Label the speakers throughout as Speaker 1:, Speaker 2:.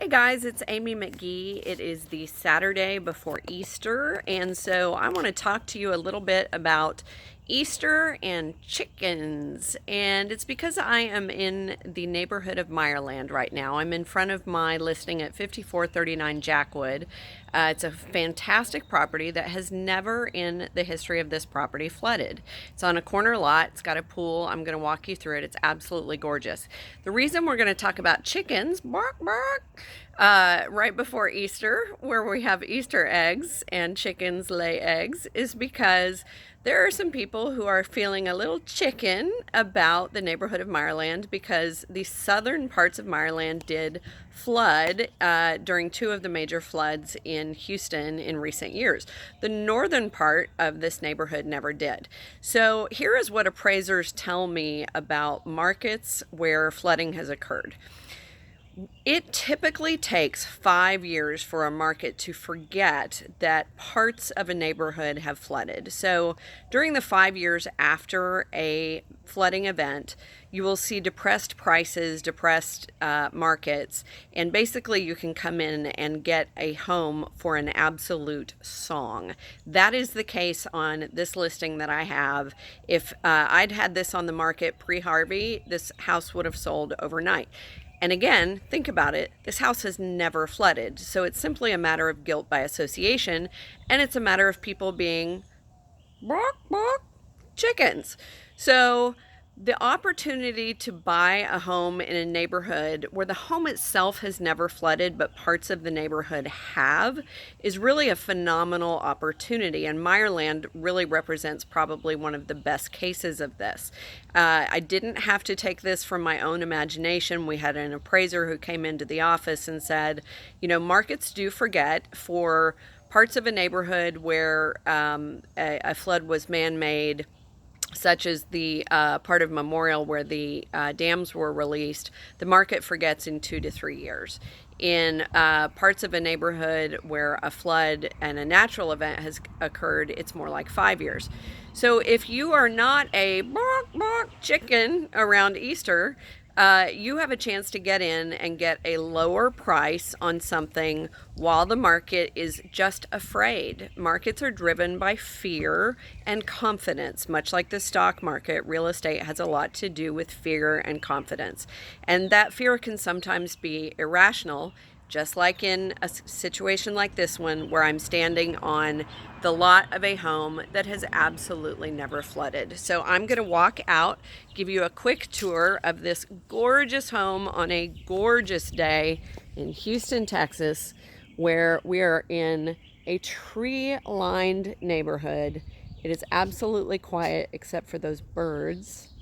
Speaker 1: Hey guys, it's Amy McGee. It is the Saturday before Easter, and so I want to talk to you a little bit about Easter and chickens. And it's because I am in the neighborhood of Meyerland right now. I'm in front of my listing at 5439 Jackwood. It's a fantastic property that has never in the history of this property flooded. It's on a corner lot. It's got a pool. I'm going to walk you through it. It's absolutely gorgeous. The reason we're going to talk about chickens, bark, bark, right before Easter, where we have Easter eggs and chickens lay eggs, is because there are some people who are feeling a little chicken about the neighborhood of Meyerland because the southern parts of Meyerland did flood during two of the major floods in Houston in recent years. The northern part of this neighborhood never did. So here is what appraisers tell me about markets where flooding has occurred. It typically takes 5 years for a market to forget that parts of a neighborhood have flooded. So during the 5 years after a flooding event, you will see depressed prices, depressed markets, and basically you can come in and get a home for an absolute song. That is the case on this listing that I have. If I'd had this on the market pre-Harvey, this house would have sold overnight. And again, think about it, this house has never flooded, so it's simply a matter of guilt by association, and it's a matter of people being bark, bark, chickens. So the opportunity to buy a home in a neighborhood where the home itself has never flooded, but parts of the neighborhood have, is really a phenomenal opportunity. And Meyerland really represents probably one of the best cases of this. I didn't have to take this from my own imagination. We had an appraiser who came into the office and said, you know, markets do forget for parts of a neighborhood where a flood was man-made, such as the part of Memorial where the dams were released, the market forgets in 2 to 3 years. In parts of a neighborhood where a flood and a natural event has occurred, it's more like 5 years. So if you are not a bark, bark chicken around Easter, you have a chance to get in and get a lower price on something while the market is just afraid. Markets are driven by fear and confidence. Much like the stock market, real estate has a lot to do with fear and confidence. And that fear can sometimes be irrational, just like in a situation like this one where I'm standing on the lot of a home that has absolutely never flooded. So I'm going to walk out, give you a quick tour of this gorgeous home on a gorgeous day in Houston, Texas, where we are in a tree-lined neighborhood. It is absolutely quiet except for those birds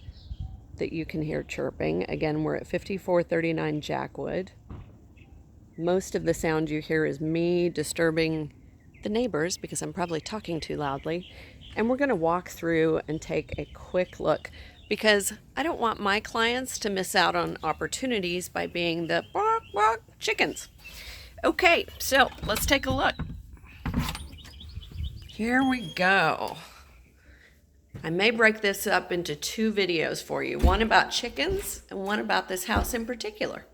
Speaker 1: that you can hear chirping. Again, we're at 5439 Jackwood. Most of the sound you hear is me disturbing the neighbors because I'm probably talking too loudly. And we're going to walk through and take a quick look because I don't want my clients to miss out on opportunities by being the bark, bark chickens. Okay, so let's take a look. Here we go. I may break this up into 2 videos for you, one about chickens and one about this house in particular.